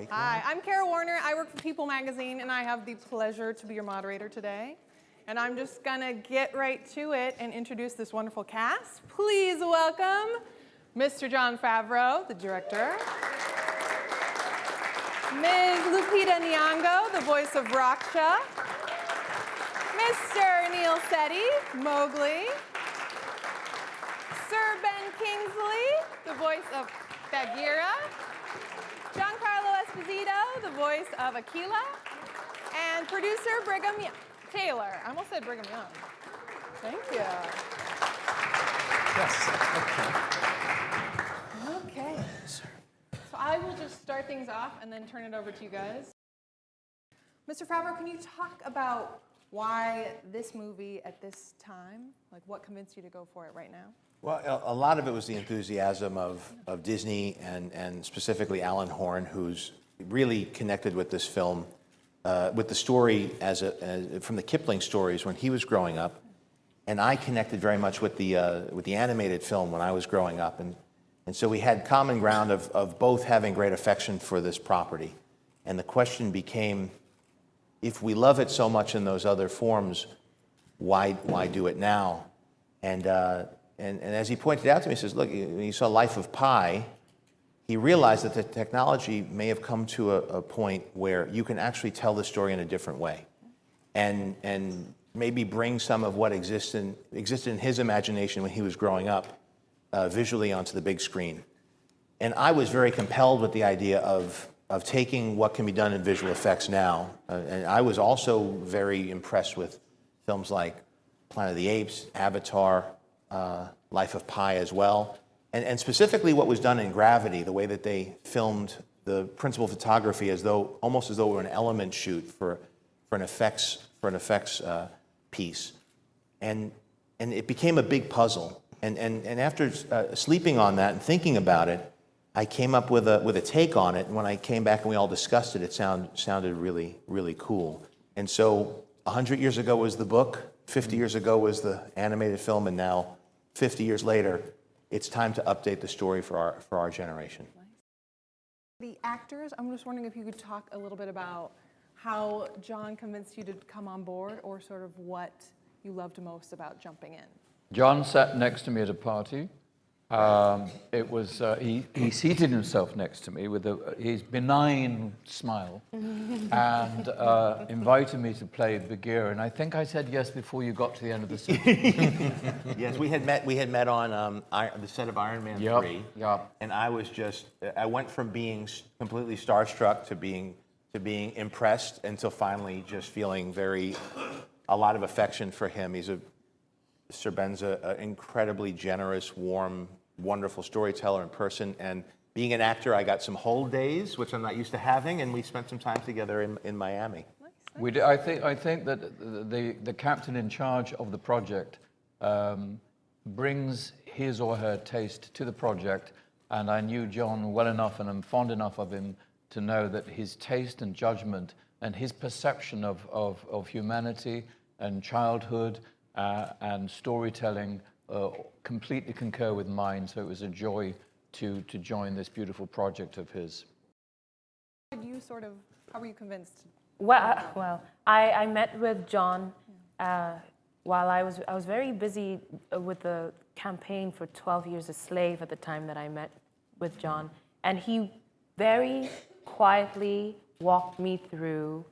break. Hi, I'm Kara Warner. I work for People Magazine, and I have the pleasure to be your moderator today. And I'm just gonna get right to it and introduce this wonderful cast. Please welcome Mr. Jon Favreau, the director. Ms. Lupita Nyong'o, the voice of Raksha. Mr. Neil Setti, Mowgli. Sir Ben Kingsley, the voice of Bagheera. Giancarlo Esposito, the voice of Aquila. And producer Brigham Taylor. I almost said Brigham Young. Thank you. Yes. Okay. So I will just start things off and then turn it over to you guys. Mr. Favreau, can you talk about why this movie at this time? Like, what convinced you to go for it right now? Well, a lot of it was the enthusiasm of Disney and specifically Alan Horn, who's really connected with this film, with the story from the Kipling stories when he was growing up, and I connected very much with the animated film when I was growing up, and so we had common ground of both having great affection for this property, and the question became, if we love it so much in those other forms, why do it now? And as he pointed out to me, he says, look, when he saw Life of Pi, he realized that the technology may have come to a point where you can actually tell the story in a different way and maybe bring some of what existed in his imagination when he was growing up visually onto the big screen. And I was very compelled with the idea of taking what can be done in visual effects now. And I was also very impressed with films like Planet of the Apes, Avatar, Life of Pi as well, and specifically what was done in Gravity, the way that they filmed the principal photography almost as though it were an element shoot for an effects piece, and it became a big puzzle. And after sleeping on that and thinking about it, I came up with a take on it. And when I came back and we all discussed it, it sounded really, really cool. And so 100 years ago was the book, 50 years ago was the animated film, and now 50 years later, it's time to update the story for our generation. The actors, I'm just wondering if you could talk a little bit about how Jon convinced you to come on board, or sort of what you loved most about jumping in. Jon sat next to me at a party. He seated himself next to me with his benign smile and invited me to play Bagheera. And I think I said yes before you got to the end of the scene. Yes, we had met on the set of Iron Man 3. Yep. And I went from being completely starstruck to being impressed until finally just feeling a lot of affection for him. Sir Ben's an incredibly generous, warm, wonderful storyteller in person, and being an actor, I got some hold days, which I'm not used to having, and we spent some time together in Miami. We did, I think that the captain in charge of the project brings his or her taste to the project, and I knew Jon well enough, and I'm fond enough of him to know that his taste and judgment and his perception of humanity and childhood and storytelling completely concur with mine, so it was a joy to join this beautiful project of his. How were you convinced? Well, I met with Jon while I was very busy with the campaign for 12 Years a Slave at the time that I met with Jon, and he very quietly walked me through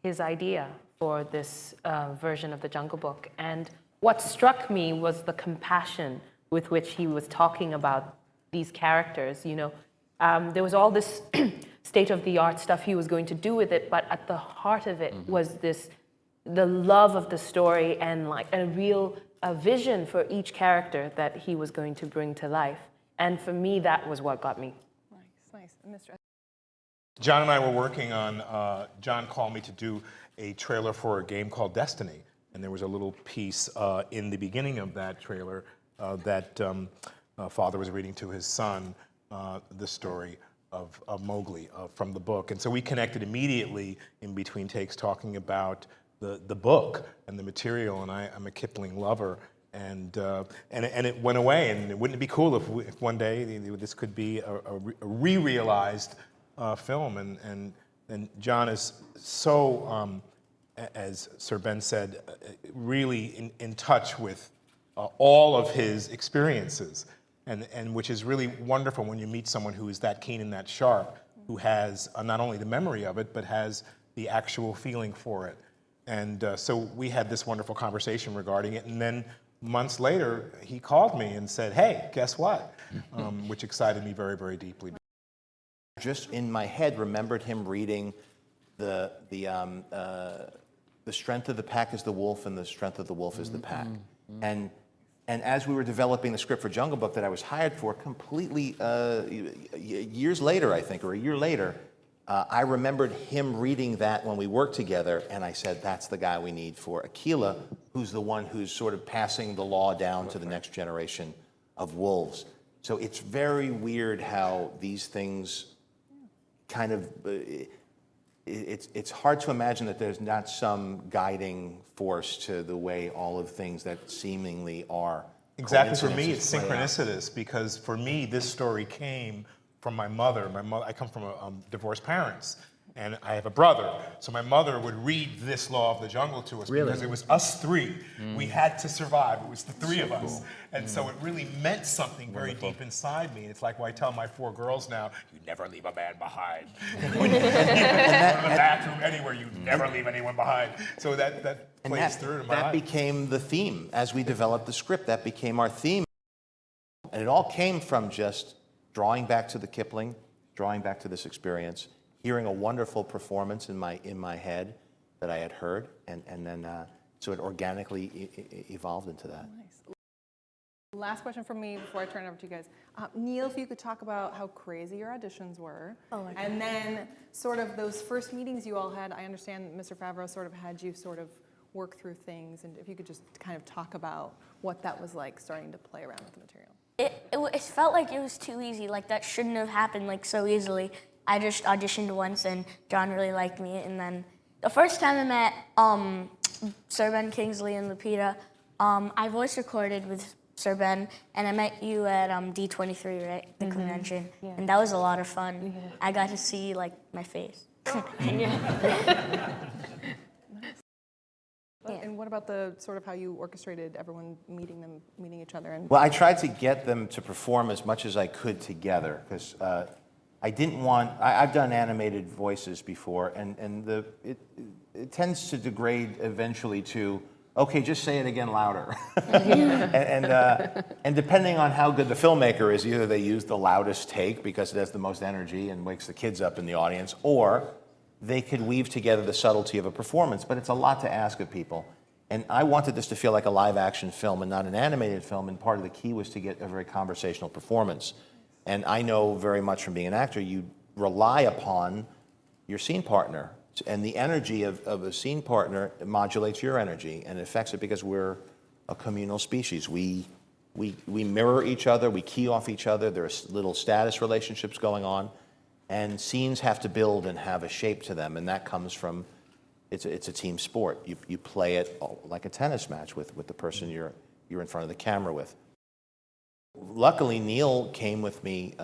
his idea for this version of the Jungle Book. And what struck me was the compassion with which he was talking about these characters. There was all this state-of-the-art stuff he was going to do with it, but at the heart of it was the love of the story and like a real vision for each character that he was going to bring to life. And for me, that was what got me. Nice. And Mr. Jon and I were working on, Jon called me to do a trailer for a game called Destiny. And there was a little piece in the beginning of that trailer that father was reading to his son the story of Mowgli from the book. And so we connected immediately in between takes talking about the book and the material. And I'm a Kipling lover. And it went away. And wouldn't it be cool if one day this could be a re-realized film, and John is so, as Sir Ben said, really in touch with all of his experiences, and which is really wonderful when you meet someone who is that keen and that sharp, who has not only the memory of it, but has the actual feeling for it. And so we had this wonderful conversation regarding it, and then months later, he called me and said, "Hey, guess what?" Which excited me very, very deeply. Just in my head, remembered him reading the strength of the pack is the wolf, and the strength of the wolf is the pack. And as we were developing the script for Jungle Book that I was hired for, completely years later, I think, or a year later, I remembered him reading that when we worked together, and I said, that's the guy we need for Aquila, who's the one who's sort of passing the law down to the next generation of wolves. So it's very weird how these things kind of, it's hard to imagine that there's not some guiding force to the way all of things that seemingly are. Exactly, for me, coincidences it's play out. synchronicitous, because for me, this story came from my mother. I come from divorced parents, and I have a brother. So my mother would read this Law of the Jungle to us because it was us three. We had to survive. It was the three of us. And so it really meant something very deep inside me. It's like what I tell my 4 girls now, you never leave a man behind. When you go to the bathroom, anywhere, you never leave anyone behind. So that And plays through to my that life. became the theme. As we developed the script, that became our theme. And it all came from just drawing back to the Kipling, drawing back to this experience, hearing a wonderful performance in my head that I had heard, and then so it organically evolved into that. Nice. Last question from me before I turn it over to you guys. Neil, if you could talk about how crazy your auditions were, and then sort of those first meetings you all had. I understand that Mr. Favreau sort of had you sort of work through things, and if you could just kind of talk about what that was like starting to play around with the material. It felt like it was too easy, like that shouldn't have happened like so easily. I just auditioned once and John really liked me, and then the first time I met Sir Ben Kingsley and Lupita, I voice recorded with Sir Ben, and I met you at D23, right, the convention, and that was a lot of fun. I got to see like my face. And what about the sort of how you orchestrated everyone meeting each other? And Well, I tried to get them to perform as much as I could together, because I didn't want. I've done animated voices before, and it tends to degrade eventually to, okay, just say it again louder. and depending on how good the filmmaker is, either they use the loudest take because it has the most energy and wakes the kids up in the audience, or they could weave together the subtlety of a performance. But it's a lot to ask of people. And I wanted this to feel like a live action film and not an animated film, and part of the key was to get a very conversational performance. And I know very much from being an actor, you rely upon your scene partner. And the energy of a scene partner modulates your energy and affects it, because we're a communal species. We mirror each other, we key off each other, there's little status relationships going on, and scenes have to build and have a shape to them, and that comes from, it's a team sport. You play it like a tennis match with the person you're in front of the camera with. Luckily, Neil came with me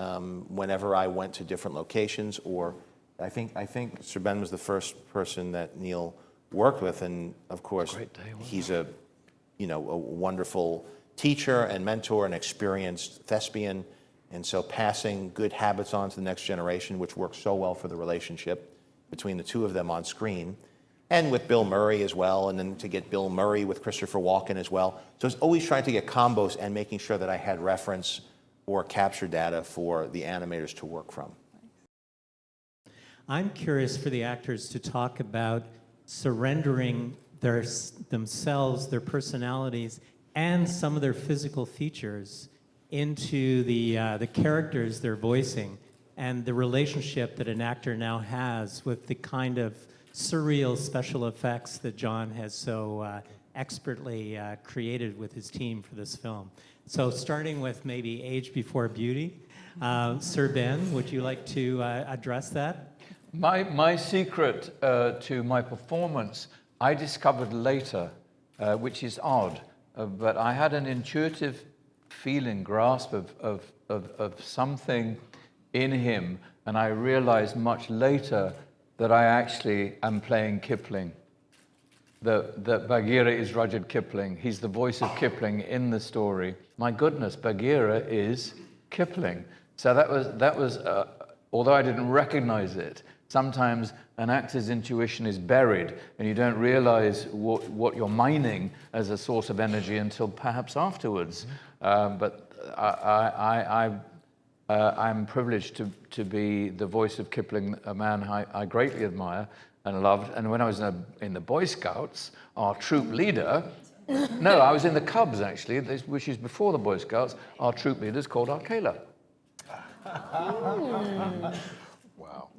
whenever I went to different locations, or I think Sir Ben was the first person that Neil worked with, and of course, he's a wonderful teacher and mentor and experienced thespian, and so passing good habits on to the next generation, which works so well for the relationship between the two of them on screen, and with Bill Murray as well, and then to get Bill Murray with Christopher Walken as well. So it's always trying to get combos and making sure that I had reference or capture data for the animators to work from. I'm curious for the actors to talk about surrendering themselves, their personalities, and some of their physical features into the characters they're voicing, and the relationship that an actor now has with the kind of surreal special effects that John has so expertly created with his team for this film. So starting with maybe Age Before Beauty, Sir Ben, would you like to address that? My secret to my performance, I discovered later, which is odd, but I had an intuitive feeling, grasp of something in him And I realized much later that I actually am playing Kipling. That Bagheera is Rudyard Kipling. He's the voice of Kipling in the story. My goodness, Bagheera is Kipling. So that was although I didn't recognize it, sometimes an actor's intuition is buried and you don't realize what you're mining as a source of energy until perhaps afterwards. But I'm privileged to be the voice of Kipling, a man I greatly admire and loved. And when I was in the Boy Scouts, our troop leader, no, I was in the Cubs actually, which is before the Boy Scouts, our troop leader is called Arkela. Wow.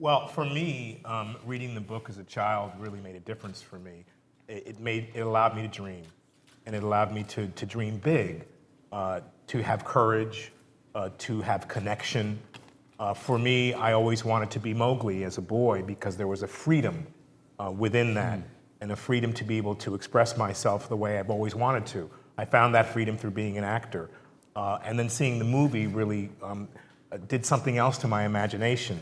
Well, for me, reading the book as a child really made a difference for me. It allowed me to dream, and it allowed me to dream big, to have courage, to have connection. For me, I always wanted to be Mowgli as a boy because there was a freedom within that, and a freedom to be able to express myself the way I've always wanted to. I found that freedom through being an actor. And then seeing the movie really did something else to my imagination.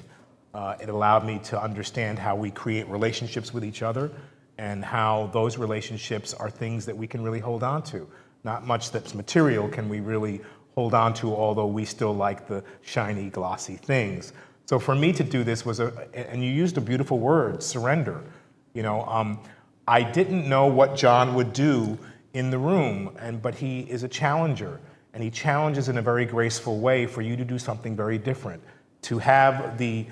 It allowed me to understand how we create relationships with each other and how those relationships are things that we can really hold on to. Not much that's material can we really hold on to, although we still like the shiny, glossy things. So for me to do this was, and you used a beautiful word, surrender. You know, I didn't know what John would do in the room, but he is a challenger. And he challenges in a very graceful way for you to do something very different, to have the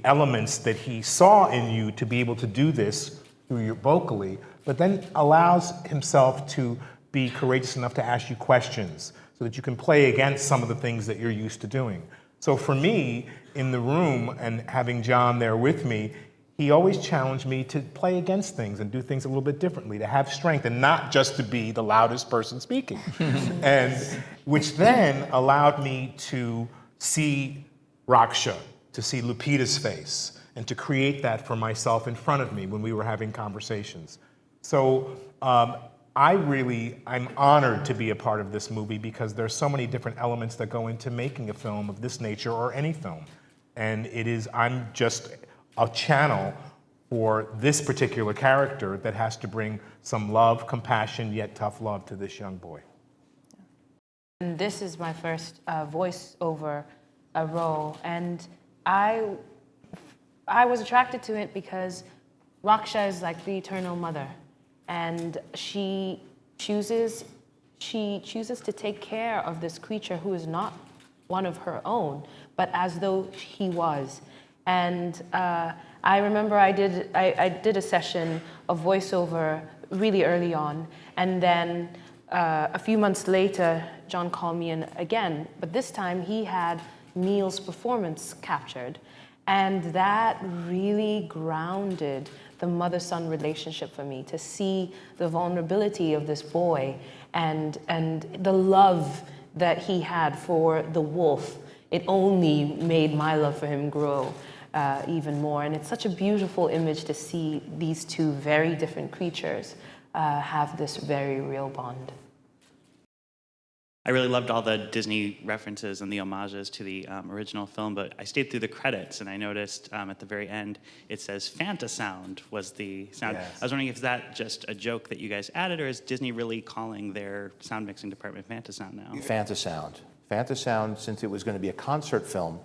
elements that he saw in you to be able to do this through your vocally, but then allows himself to be courageous enough to ask you questions so that you can play against some of the things that you're used to doing. So for me, in the room and having John there with me, he always challenged me to play against things and do things a little bit differently, to have strength and not just to be the loudest person speaking. And which then allowed me to see Raksha, to see Lupita's face, and to create that for myself in front of me when we were having conversations. So I'm honored to be a part of this movie because there's so many different elements that go into making a film of this nature or any film. And I'm just a channel for this particular character that has to bring some love, compassion, yet tough love to this young boy. And this is my first voiceover role, and I was attracted to it because Raksha is like the eternal mother, and she chooses to take care of this creature who is not one of her own, but as though he was. And I remember I did a session of voiceover really early on, and then a few months later, John called me in again, but this time he had Neil's performance captured, and that really grounded the mother-son relationship for me, to see the vulnerability of this boy and the love that he had for the wolf. It only made my love for him grow even more. And it's such a beautiful image to see these two very different creatures have this very real bond. I really loved all the Disney references and the homages to the original film, but I stayed through the credits and I noticed at the very end it says Fantasound was the sound. Yes. I was wondering if that just a joke that you guys added, or is Disney really calling their sound mixing department Fantasound now? Fantasound. Fantasound, since it was going to be a concert film,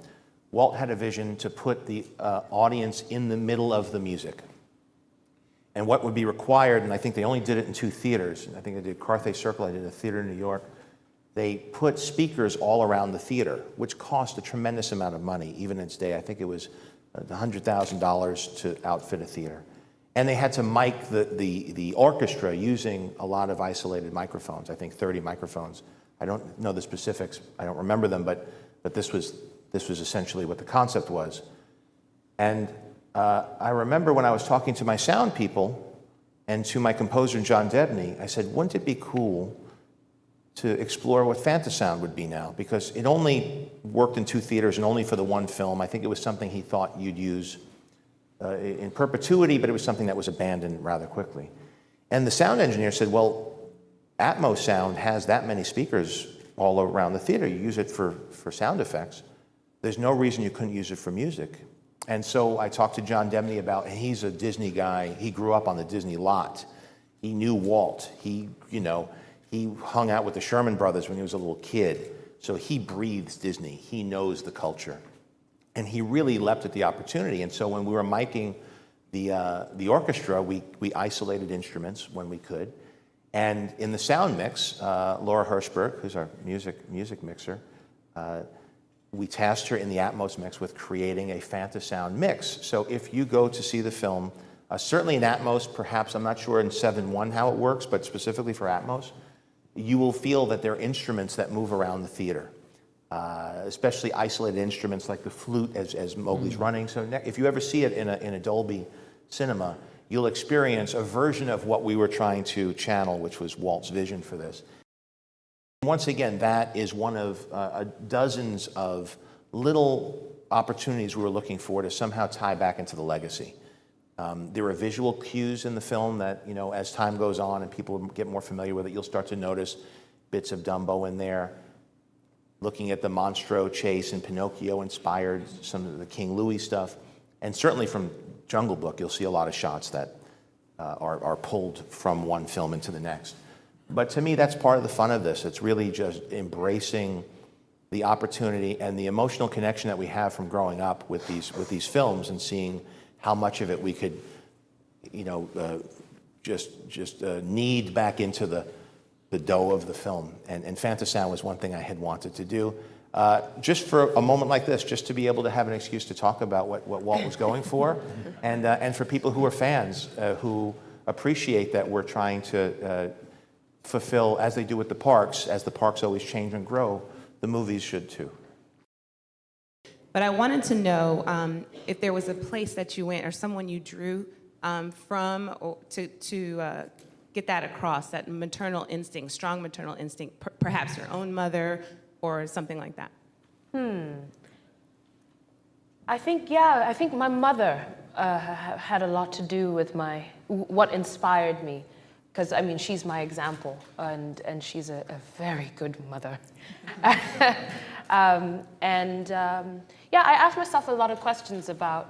Walt had a vision to put the audience in the middle of the music. And what would be required, and I think they only did it in 2 theaters, I think they did Carthay Circle, I did a theater in New York, they put speakers all around the theater, which cost a tremendous amount of money, even in its day. I think it was $100,000 to outfit a theater. And they had to mic the orchestra using a lot of isolated microphones, I think 30 microphones. I don't know the specifics, I don't remember them, but this was essentially what the concept was. And I remember when I was talking to my sound people and to my composer, John Debney, I said, wouldn't it be cool to explore what Fantasound would be now? Because it only worked in 2 theaters and only for the 1 film. I think it was something he thought you'd use in perpetuity, but it was something that was abandoned rather quickly. And the sound engineer said, well, Atmos sound has that many speakers all around the theater. You use it for sound effects. there's no reason you couldn't use it for music. And so I talked to John Debney about, and he's a Disney guy. He grew up on the Disney lot. He knew Walt. He hung out with the Sherman Brothers when he was a little kid. So he breathes Disney. He knows the culture. And he really leapt at the opportunity. And so when we were miking the orchestra, we isolated instruments when we could. And in the sound mix, Laura Hirschberg, who's our music mixer, we tasked her in the Atmos mix with creating a Fantasound mix. So if you go to see the film, certainly in Atmos, perhaps, I'm not sure in 7.1 how it works, but specifically for Atmos, you will feel that there are instruments that move around the theater, especially isolated instruments like the flute as Mowgli's running. So if you ever see it in a Dolby cinema, you'll experience a version of what we were trying to channel, which was Walt's vision for this. Once again, that is one of dozens of little opportunities we were looking for to somehow tie back into the legacy. There are visual cues in the film that, as time goes on and people get more familiar with it, you'll start to notice bits of Dumbo in there. Looking at the Monstro chase and Pinocchio inspired some of the King Louis stuff. And certainly from Jungle Book, you'll see a lot of shots that are pulled from one film into the next. But to me, that's part of the fun of this. It's really just embracing the opportunity and the emotional connection that we have from growing up with these films and seeing how much of it we could, just knead back into the dough of the film. And Fantasound was one thing I had wanted to do. Just for a moment like this, just to be able to have an excuse to talk about what Walt was going for, and for people who are fans who appreciate that we're trying to fulfill, as they do with the parks, as the parks always change and grow, the movies should too. But I wanted to know if there was a place that you went or someone you drew from to get that across, that maternal instinct, strong maternal instinct, perhaps your own mother or something like that. I think my mother had a lot to do with what inspired me. Because, she's my example, and she's a very good mother. I asked myself a lot of questions about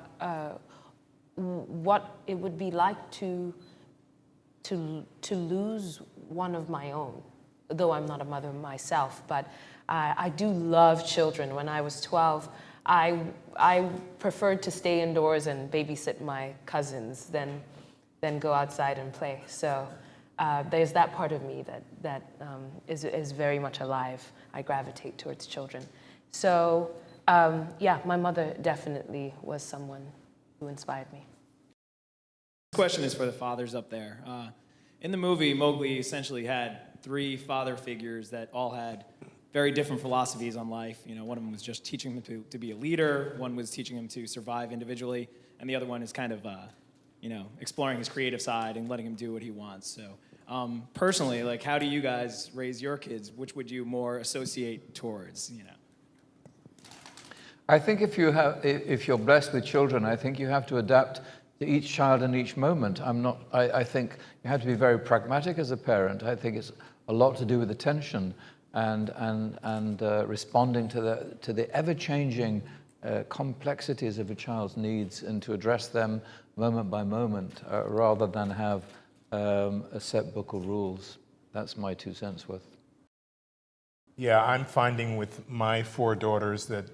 what it would be like to lose one of my own, though I'm not a mother myself, but I do love children. When I was 12, I preferred to stay indoors and babysit my cousins than go outside and play. So there's that part of me that is very much alive. I gravitate towards children. So my mother definitely was someone who inspired me. This question is for the fathers up there. In the movie, Mowgli essentially had 3 father figures that all had very different philosophies on life. One of them was just teaching him to be a leader, one was teaching him to survive individually, and the other one is kind of exploring his creative side and letting him do what he wants. So personally, how do you guys raise your kids? Which would you more associate towards, I think if you're blessed with children, I think you have to adapt to each child in each moment. I think you have to be very pragmatic as a parent. I think it's a lot to do with attention and responding to the ever-changing complexities of a child's needs and to address them moment by moment rather than have a set book of rules. That's my 2 cents worth. Yeah, I'm finding with my 4 daughters that,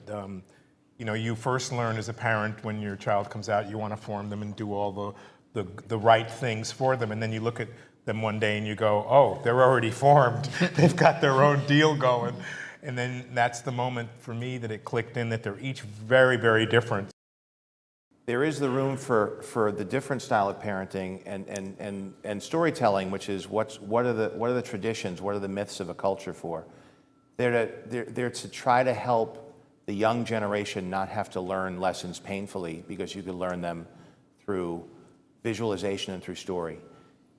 you first learn as a parent when your child comes out, you want to form them and do all the right things for them. And then you look at them one day and you go, oh, they're already formed. They've got their own deal going. And then that's the moment for me that it clicked in that they're each very, very different. There is the room for the different style of parenting and storytelling, which is what are the traditions, what are the myths of a culture for? They're to try to help the young generation not have to learn lessons painfully because you could learn them through visualization and through story.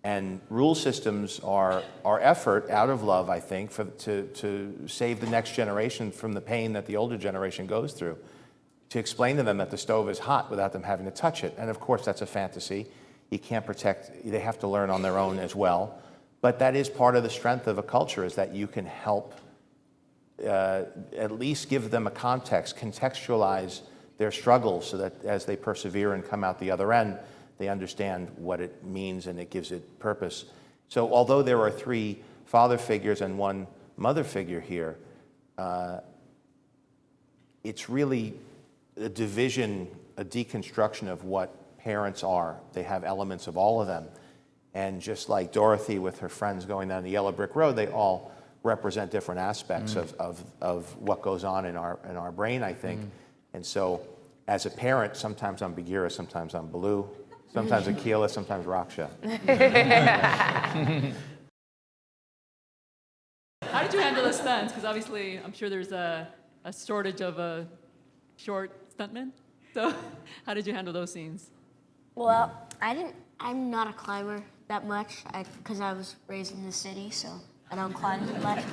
And rule systems are effort out of love, I think, to save the next generation from the pain that the older generation goes through. To explain to them that the stove is hot without them having to touch it. And of course, that's a fantasy. You can't protect, they have to learn on their own as well. But that is part of the strength of a culture, is that you can help at least give them a context, contextualize their struggles so that as they persevere and come out the other end, they understand what it means and it gives it purpose. So although there are 3 father figures and 1 mother figure here, it's really a division, a deconstruction of what parents are. They have elements of all of them. And just like Dorothy with her friends going down the yellow brick road, they all represent different aspects of what goes on in our brain, I think. And so as a parent, sometimes I'm Bagheera, sometimes I'm Baloo, sometimes Akela, sometimes Raksha. How did you handle the stunts? Because obviously, I'm sure there's a shortage of short stuntmen. So how did you handle those scenes? Well, I'm not a climber that much because I was raised in the city, so I don't climb that much.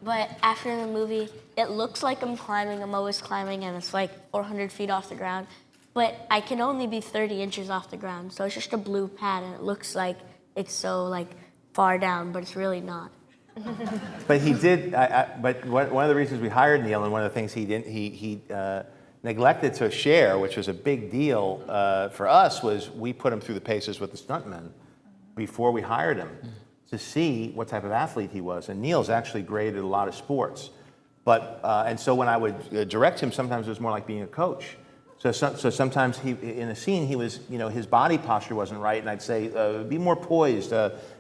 But after the movie, it looks like I'm climbing. I'm always climbing, and it's like 400 feet off the ground. But I can only be 30 inches off the ground, so it's just a blue pad, and it looks like it's so like far down, but it's really not. But he did. But one of the reasons we hired Neil, and one of the things he didn't, he neglected to share, which was a big deal for us, was we put him through the paces with the stuntmen before we hired him to see what type of athlete he was. And Neil's actually great at a lot of sports, but and so when I would direct him, sometimes it was more like being a coach. So sometimes in a scene he was, his body posture wasn't right, and I'd say, be more poised,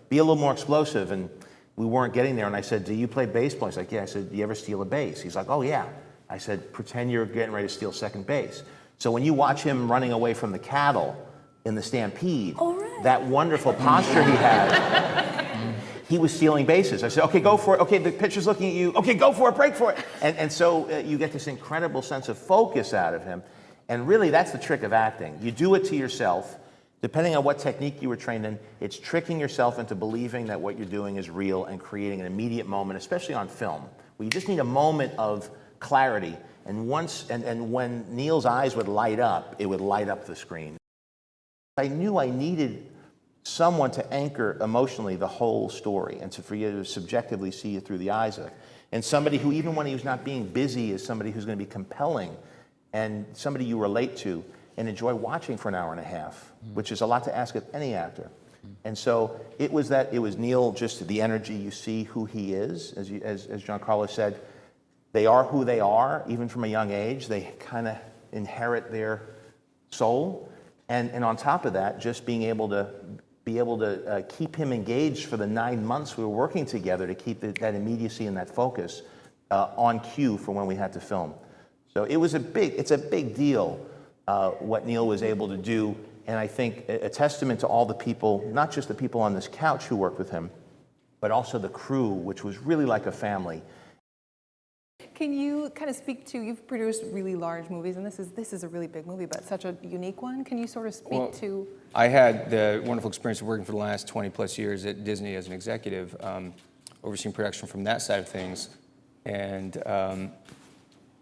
be a little more explosive, and we weren't getting there. And I said, do you play baseball? He's like, yeah. I said, do you ever steal a base? He's like, oh yeah. I said, pretend you're getting ready to steal second base. So when you watch him running away from the cattle in the stampede, that wonderful posture he had, he was stealing bases. I said, okay, go for it. Okay, the pitcher's looking at you. Okay, go for it, break for it. And so you get this incredible sense of focus out of him. And really, that's the trick of acting. You do it to yourself. Depending on what technique you were trained in, it's tricking yourself into believing that what you're doing is real and creating an immediate moment, especially on film, where you just need a moment of clarity. And when Neil's eyes would light up, it would light up the screen. I knew I needed someone to anchor emotionally the whole story and for you to subjectively see it through the eyes of. And somebody who, even when he was not being busy, is somebody who's going to be compelling and somebody you relate to and enjoy watching for an hour and a half, which is a lot to ask of any actor. And so it was Neil, just the energy, you see who he is, as Giancarlo said, they are who they are, even from a young age. They kind of inherit their soul. And on top of that, just being able to keep him engaged for the 9 months we were working together to keep that immediacy and that focus on cue for when we had to film. So it's a big deal what Neil was able to do, and I think a testament to all the people, not just the people on this couch who worked with him, but also the crew, which was really like a family. Can you kind of speak to, you've produced really large movies, and this is a really big movie, but such a unique one. Can you sort of speak to? I had the wonderful experience of working for the last 20 plus years at Disney as an executive, overseeing production from that side of things, and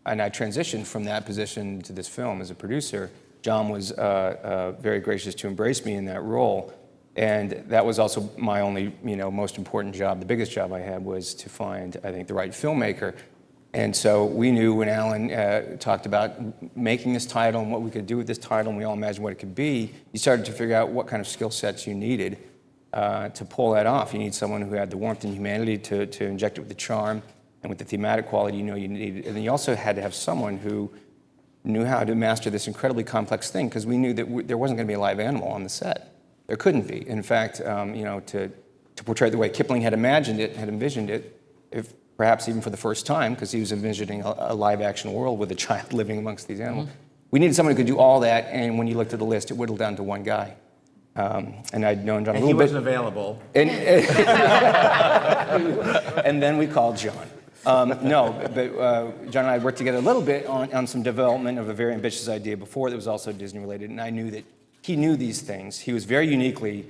I transitioned from that position to this film as a producer. John was very gracious to embrace me in that role, and that was also my only, most important job. The biggest job I had was to find, I think, the right filmmaker. And so we knew when Alan talked about making this title and what we could do with this title, and we all imagined what it could be, you started to figure out what kind of skill sets you needed to pull that off. You need someone who had the warmth and humanity to inject it with the charm and with the thematic quality you needed. And then you also had to have someone who knew how to master this incredibly complex thing, because we knew that there wasn't going to be a live animal on the set. There couldn't be. In fact, to portray it the way Kipling had envisioned it, if perhaps even for the first time, because he was envisioning a live-action world with a child living amongst these animals. We needed someone who could do all that, and when you looked at the list, it whittled down to one guy. And I'd known John a little bit. And he wasn't available. And then we called John. No, but John and I worked together a little bit on some development of a very ambitious idea before that was also Disney-related, and I knew that he knew these things. He was very uniquely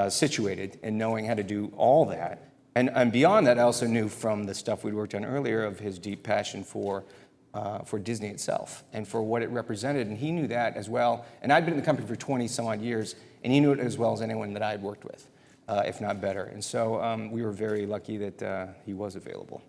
situated in knowing how to do all that. And beyond that, I also knew from the stuff we'd worked on earlier of his deep passion for Disney itself and for what it represented, and he knew that as well. And I'd been in the company for 20-some-odd years, and he knew it as well as anyone that I had worked with, if not better. And so we were very lucky that he was available.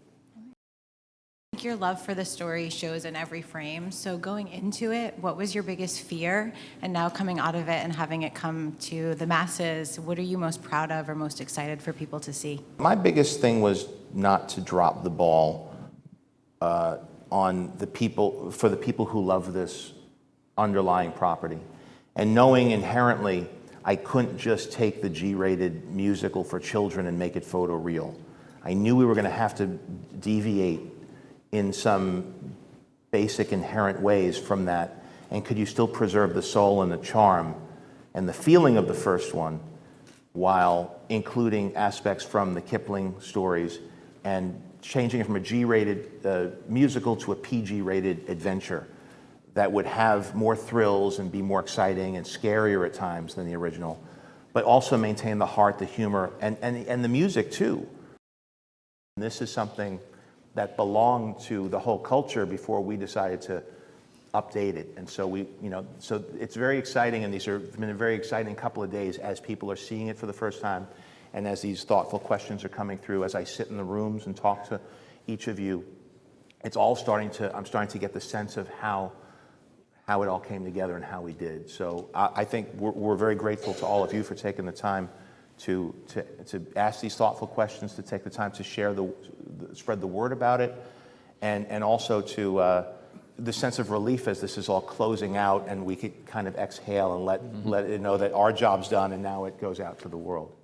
Your love for the story shows in every frame. So going into it, what was your biggest fear? And now coming out of it and having it come to the masses, what are you most proud of or most excited for people to see? My biggest thing was not to drop the ball on the people, for the people who love this underlying property. And knowing inherently I couldn't just take the G-rated musical for children and make it photoreal. I knew we were going to have to deviate in some basic inherent ways from that, and could you still preserve the soul and the charm and the feeling of the first one while including aspects from the Kipling stories and changing it from a G-rated musical to a PG-rated adventure that would have more thrills and be more exciting and scarier at times than the original, but also maintain the heart, the humor, and the music too. And this is something that belonged to the whole culture before we decided to update it. And so so it's very exciting, and these have been a very exciting couple of days as people are seeing it for the first time, and as these thoughtful questions are coming through, as I sit in the rooms and talk to each of you, it's all I'm starting to get the sense of how it all came together and how we did. So I think we're very grateful to all of you for taking the time to ask these thoughtful questions, to take the time to share spread the word about it, and also to the sense of relief as this is all closing out and we could kind of exhale and let it know that our job's done and now it goes out to the world.